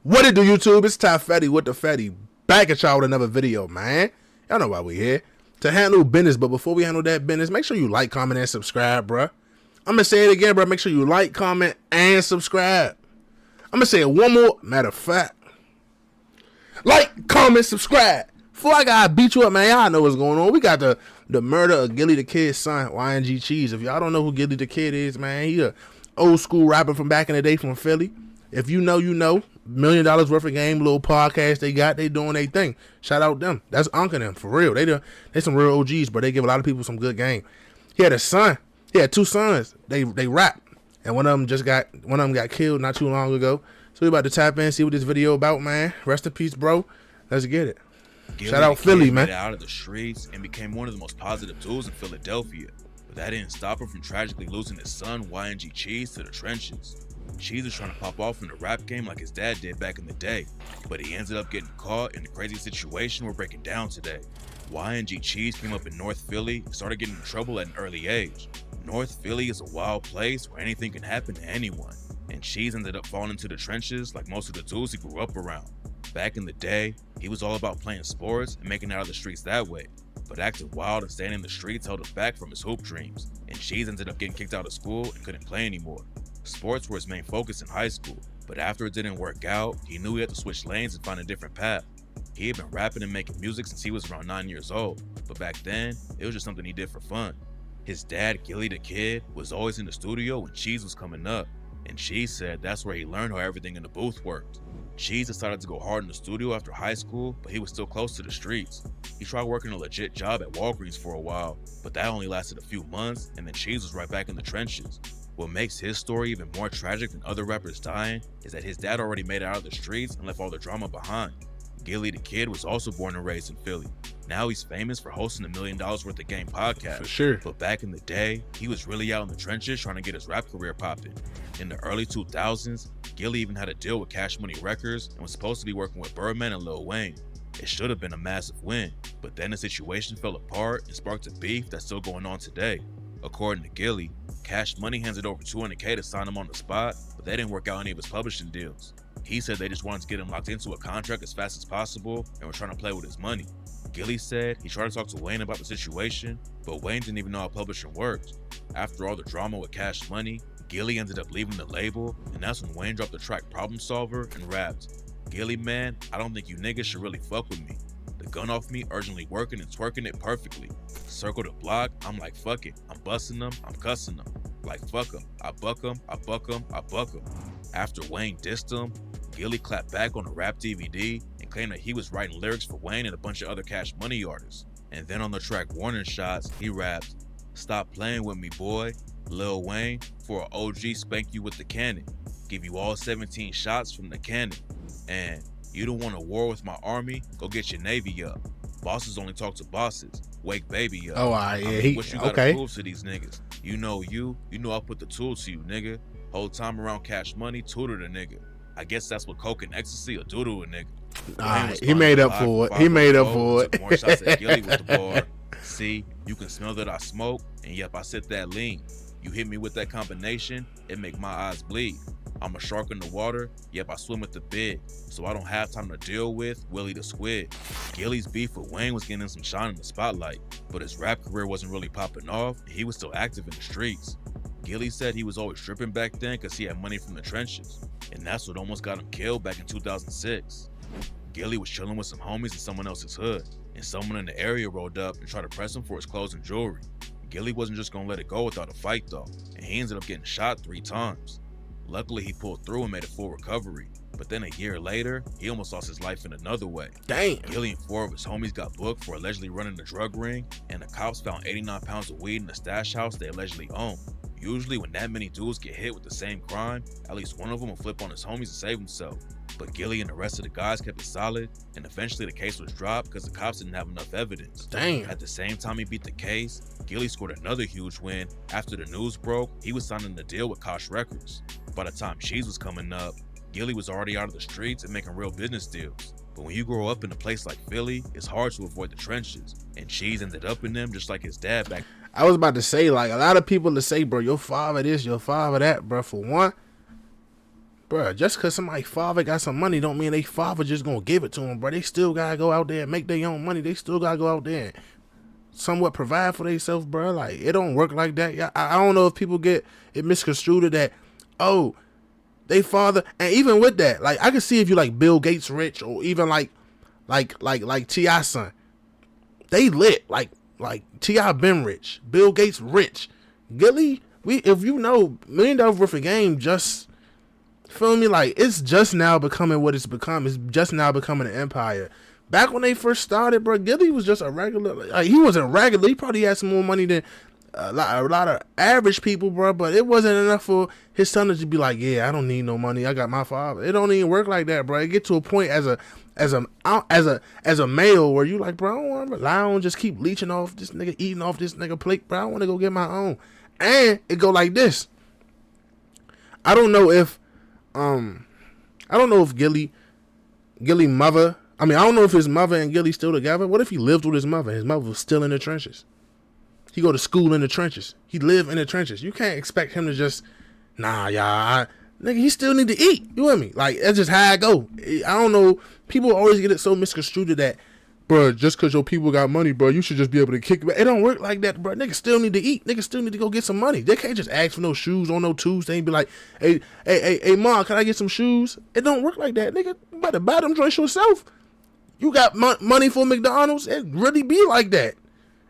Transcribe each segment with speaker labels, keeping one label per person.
Speaker 1: What it do, YouTube? It's Ty Fetty with the Fetty. Back at y'all with another video, man. Y'all know why we here. To handle business, but before we handle that business, make sure you like, comment, and subscribe, bruh. I'm going to say it again, bruh. Make sure you like, comment, and subscribe. I'm going to say it one more. Matter of fact. Like, comment, subscribe. Before I gotta beat you up, man, y'all know what's going on. We got the murder of Gillie the Kid's son, YNG Cheese. If y'all don't know who Gillie the Kid is, man, he a old school rapper from back in the day from Philly. If you know, you know. $1 million worth of game, little podcast they doing their thing. Shout out them. That's Uncle them, for real. They some real OGs, but they give a lot of people some good game. He had a son. He had two sons. They rap. And one of them got killed not too long ago. So we about to tap in and see what this video about, man. Rest in peace, bro. Let's get it.
Speaker 2: Gillie
Speaker 1: Shout out Philly, man.
Speaker 2: Made it out of the streets and became one of the most positive dudes in Philadelphia. But that didn't stop him from tragically losing his son, YNG Cheese, to the trenches. Cheese was trying to pop off in the rap game like his dad did back in the day, but he ended up getting caught in the crazy situation we're breaking down today. YNG Cheese came up in North Philly and started getting in trouble at an early age. North Philly is a wild place where anything can happen to anyone, and Cheese ended up falling into the trenches like most of the dudes he grew up around. Back in the day, he was all about playing sports and making it out of the streets that way, but acting wild and staying in the streets held him back from his hoop dreams, and Cheese ended up getting kicked out of school and couldn't play anymore. Sports were his main focus in high school, but after it didn't work out, he knew he had to switch lanes and find a different path. He had been rapping and making music since he was around 9 years old, but back then, it was just something he did for fun. His dad, Gillie the Kid, was always in the studio when Cheese was coming up, and Cheese said that's where he learned how everything in the booth worked. Cheese decided to go hard in the studio after high school, but he was still close to the streets. He tried working a legit job at Walgreens for a while, but that only lasted a few months, and then Cheese was right back in the trenches. What makes his story even more tragic than other rappers dying is that his dad already made it out of the streets and left all the drama behind. Gillie the Kid was also born and raised in Philly. Now he's famous for hosting $1 million worth of game podcast.
Speaker 1: For sure.
Speaker 2: But back in the day, he was really out in the trenches trying to get his rap career popping. In the early 2000s, Gillie even had a deal with Cash Money Records and was supposed to be working with Birdman and Lil Wayne. It should have been a massive win, but then the situation fell apart and sparked a beef that's still going on today. According to Gillie, Cash Money handed over $200K to sign him on the spot, but they didn't work out any of his publishing deals. He said they just wanted to get him locked into a contract as fast as possible and were trying to play with his money. Gillie said he tried to talk to Wayne about the situation, but Wayne didn't even know how publishing worked. After all the drama with Cash Money, Gillie ended up leaving the label, and that's when Wayne dropped the track Problem Solver and rapped, "Gillie, man, I don't think you niggas should really fuck with me. The gun off me, urgently working and twerking it perfectly. Circle the block, I'm like fuck it. I'm busting them, I'm cussing them. Like fuck them, I buck them, I buck them, I buck them." After Wayne dissed him, Gillie clapped back on a rap DVD and claimed that he was writing lyrics for Wayne and a bunch of other Cash Money artists. And then on the track Warning Shots, he rapped, "Stop playing with me, boy. Lil Wayne, for an OG spank you with the cannon. Give you all 17 shots from the cannon. And you don't want a war with my army? Go get your Navy up. Bosses only talk to bosses. Wake baby up."
Speaker 1: Oh, yeah.
Speaker 2: I mean, what you gotta prove to these niggas? You know I'll put the tool to you, nigga. Whole time around Cash Money, tutor the nigga. I guess that's what coke and ecstasy will do to a nigga.
Speaker 1: He made up for it. He made up for it.
Speaker 2: Took more shots at Gillie with the bar. "See, you can smell that I smoke, and yep, I sit that lean. You hit me with that combination, it make my eyes bleed. I'm a shark in the water, yep, I swim with the big, so I don't have time to deal with Willie the Squid." Gillie's beef with Wayne was getting some shine in the spotlight, but his rap career wasn't really popping off, and he was still active in the streets. Gillie said he was always tripping back then because he had money from the trenches, and that's what almost got him killed back in 2006. Gillie was chilling with some homies in someone else's hood, and someone in the area rolled up and tried to press him for his clothes and jewelry. Gillie wasn't just gonna let it go without a fight though, and he ended up getting shot 3 times. Luckily, he pulled through and made a full recovery, but then a year later, he almost lost his life in another way.
Speaker 1: Damn.
Speaker 2: Gillie and 4 of his homies got booked for allegedly running the drug ring, and the cops found 89 pounds of weed in the stash house they allegedly owned. Usually when that many dudes get hit with the same crime, at least one of them will flip on his homies to save himself. But Gillie and the rest of the guys kept it solid, and eventually the case was dropped because the cops didn't have enough evidence.
Speaker 1: Damn.
Speaker 2: At the same time he beat the case, Gillie scored another huge win. After the news broke, he was signing a deal with Koch Records. By the time Cheese was coming up, Gillie was already out of the streets and making real business deals. But when you grow up in a place like Philly, it's hard to avoid the trenches, and Cheese ended up in them just like his dad back.
Speaker 1: I was about to say, like, a lot of people to say, bro, your father this, your father that, bro. For one, Bruh, just because somebody's father got some money don't mean they father just gonna give it to them, bro. They still gotta go out there and make their own money. They still gotta go out there and somewhat provide for themselves, bro. Like, it don't work like that. Yeah, I don't know if people get it misconstrued that, oh, they father, and even with that, like, I can see if you like Bill Gates rich, or even like T.I. son. They lit. Like T.I. been rich. Bill Gates rich. Gillie, if you know, $1 million worth of game just, feel me, like, it's just now becoming what it's become. It's just now becoming an empire. Back when they first started, bro, Gillie was just a regular. Like, he wasn't regular. He probably had some more money than a lot of average people, bro. But it wasn't enough for his son to just be like, yeah, I don't need no money. I got my father. It don't even work like that, bro. It get to a point as a male where you like, bro, I don't want to rely on just keep leeching off this nigga, eating off this nigga plate, bro. I want to go get my own. And it go like this. I don't know if Gillie mother. I mean, I don't know if his mother and Gillie still together. What if he lived with his mother? His mother was still in the trenches. He go to school in the trenches. He live in the trenches. You can't expect him to just, nigga, he still need to eat. You with me? Like, that's just how I go. I don't know. People always get it so misconstrued that, bro, just because your people got money, bro, you should just be able to kick back. It don't work like that, bro. Niggas still need to eat. Niggas still need to go get some money. They can't just ask for no shoes or no tools. They ain't be like, hey, mom, can I get some shoes? It don't work like that, nigga. You better buy them joints yourself. You got money for McDonald's? It really be like that.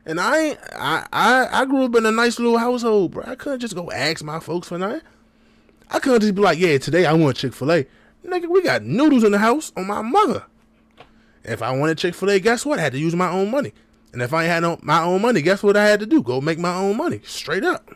Speaker 1: And I grew up in a nice little household, bro. I couldn't just go ask my folks for nothing. I couldn't just be like, yeah, today I want Chick-fil-A. Nigga, we got noodles in the house on my mother. If I wanted Chick-fil-A, guess what? I had to use my own money. And if I ain't had my own money, guess what I had to do? Go make my own money. Straight up.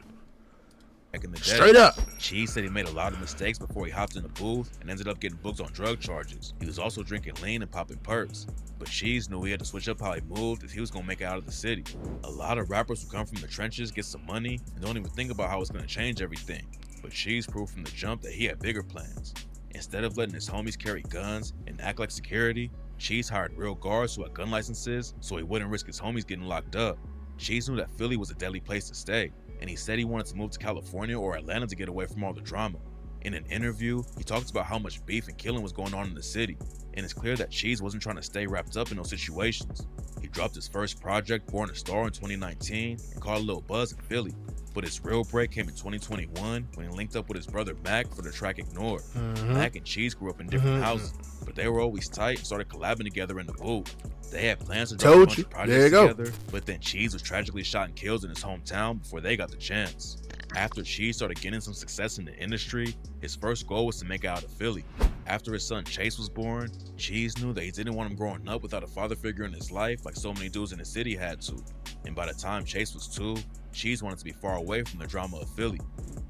Speaker 2: Back in the day,
Speaker 1: straight up.
Speaker 2: Cheese said he made a lot of mistakes before he hopped in the booth and ended up getting booked on drug charges. He was also drinking lean and popping perks. But Cheese knew he had to switch up how he moved if he was gonna make it out of the city. A lot of rappers who come from the trenches get some money and don't even think about how it's gonna change everything. But Cheese proved from the jump that he had bigger plans. Instead of letting his homies carry guns and act like security, Cheese hired real guards who had gun licenses so he wouldn't risk his homies getting locked up. Cheese knew that Philly was a deadly place to stay, and he said he wanted to move to California or Atlanta to get away from all the drama. In an interview, he talked about how much beef and killing was going on in the city, and it's clear that Cheese wasn't trying to stay wrapped up in those situations. He dropped his first project, Born a Star, in 2019 and caught a little buzz in Philly, but his real break came in 2021 when he linked up with his brother Mac for the track Ignored. Mac and Cheese grew up in different houses, but they were always tight and started collabing together in the booth. They had plans to drop a bunch of projects together, but then Cheese was tragically shot and killed in his hometown before they got the chance. After Cheese started getting some success in the industry, his first goal was to make it out of Philly. After his son Chase was born, Cheese knew that he didn't want him growing up without a father figure in his life like so many dudes in the city had to. And by the time Chase was 2, Cheese wanted to be far away from the drama of Philly.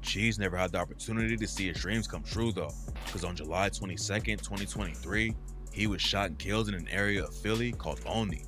Speaker 2: Cheese never had the opportunity to see his dreams come true though, because on July 22nd, 2023, he was shot and killed in an area of Philly called Olney.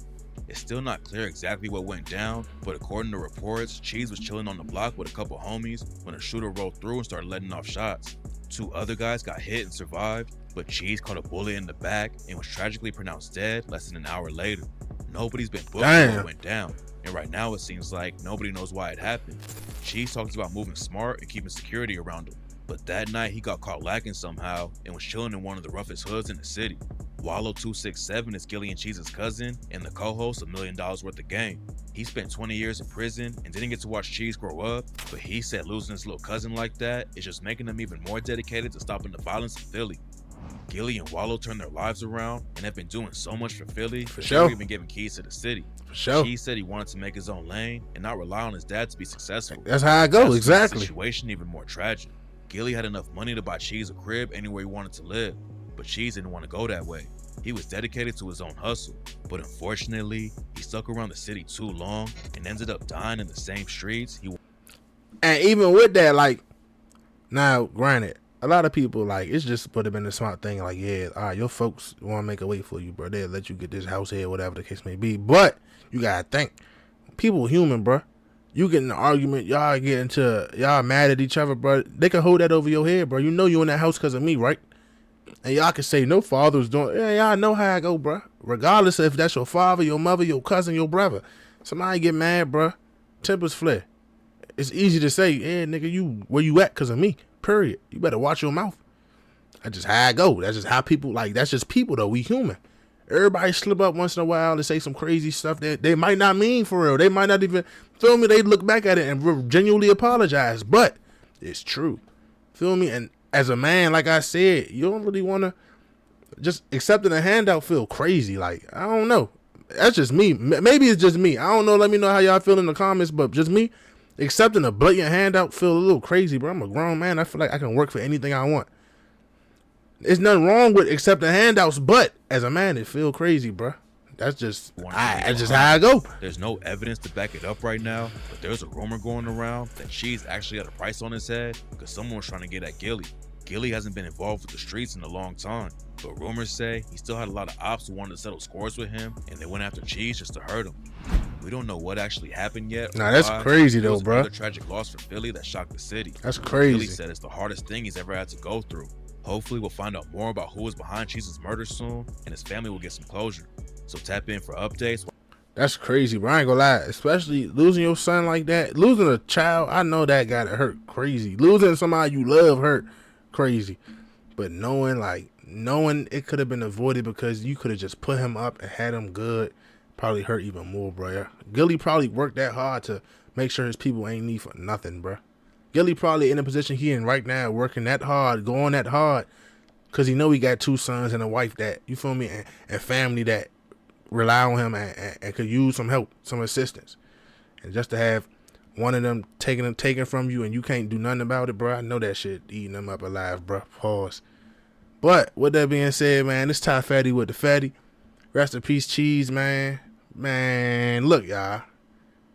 Speaker 2: It's still not clear exactly what went down, but according to reports, Cheese was chilling on the block with a couple homies when a shooter rolled through and started letting off shots. 2 other guys got hit and survived, but Cheese caught a bullet in the back and was tragically pronounced dead less than an hour later. Nobody's been booked for what went down, and right now it seems like nobody knows why it happened. Cheese talks about moving smart and keeping security around him, but that night he got caught lacking somehow and was chilling in one of the roughest hoods in the city. Wallow 267 is Gillie and Cheese's cousin and the co-host of $1 Million Worth of Game. He spent 20 years in prison and didn't get to watch Cheese grow up, but he said losing his little cousin like that is just making them even more dedicated to stopping the violence in Philly. Gillie and Wallow turned their lives around and have been doing so much for Philly.
Speaker 1: For sure.
Speaker 2: They've even given keys to the city.
Speaker 1: For sure.
Speaker 2: Cheese said he wanted to make his own lane and not rely on his dad to be successful.
Speaker 1: That's how I go. Exactly.
Speaker 2: The situation even more tragic. Gillie had enough money to buy Cheese a crib anywhere he wanted to live, but Cheese didn't want to go that way. He was dedicated to his own hustle, but unfortunately, he stuck around the city too long and ended up dying in the same streets.
Speaker 1: And even with that, like, now, granted, a lot of people, like, it's just put them in the smart thing, like, yeah, all right, your folks want to make a way for you, bro. They'll let you get this house here, whatever the case may be. But you got to think, people human, bro. You get in an argument, y'all mad at each other, bro. They can hold that over your head, bro. You know you in that house because of me, right? And y'all can say no father's doing. Yeah, y'all know how I go, bro. Regardless of if that's your father, your mother, your cousin, your brother. Somebody get mad, bro. Tempers flare. It's easy to say, yeah, nigga, you where you at because of me. Period. You better watch your mouth. That's just how I go. That's just how people, like, that's just people, though. We human. Everybody slip up once in a while and say some crazy stuff that they might not mean for real. They might not even, feel me, they look back at it and genuinely apologize. But it's true. Feel me? And as a man, like I said, you don't really want to, just accepting a handout feel crazy. Like, I don't know. That's just me. Maybe it's just me. I don't know. Let me know how y'all feel in the comments. But just me, accepting a blatant handout feel a little crazy, bro. I'm a grown man. I feel like I can work for anything I want. There's nothing wrong with accepting handouts, but as a man, it feel crazy, bro. That's just that's just how I go.
Speaker 2: There's no evidence to back it up right now, but there's a rumor going around that Cheese actually had a price on his head because someone's trying to get at Gillie. Gillie hasn't been involved with the streets in a long time, but rumors say he still had a lot of ops who wanted to settle scores with him, and they went after Cheese just to hurt him. We don't know what actually happened yet.
Speaker 1: Nah, that's crazy though, bro.
Speaker 2: Another tragic loss for Philly that shocked the city.
Speaker 1: That's crazy.
Speaker 2: Gillie said it's the hardest thing he's ever had to go through. Hopefully we'll find out more about who was behind Cheese's murder soon, and his family will get some closure. So tap in for updates.
Speaker 1: That's crazy, bro. I ain't gonna lie. Especially losing your son like that. Losing a child, I know that gotta hurt crazy. Losing somebody you love hurt crazy. But knowing it could have been avoided because you could have just put him up and had him good, probably hurt even more, bro. Gillie probably worked that hard to make sure his people ain't need for nothing, bro. Gillie probably in a position he in right now, working that hard, going that hard, because he know he got 2 sons and a wife that, you feel me, and family that rely on him and could use some help, some assistance. And just to have one of them taken from you and you can't do nothing about it, bro, I know that shit eating them up alive, bro. Pause. But with that being said, man, it's Ty Fatty with the Fatty. Rest in peace, Cheese, man. Man, look, y'all.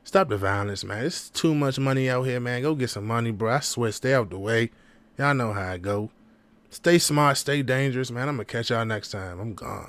Speaker 1: Stop the violence, man. It's too much money out here, man. Go get some money, bro. I swear, stay out the way. Y'all know how I go. Stay smart, stay dangerous, man. I'm going to catch y'all next time. I'm gone.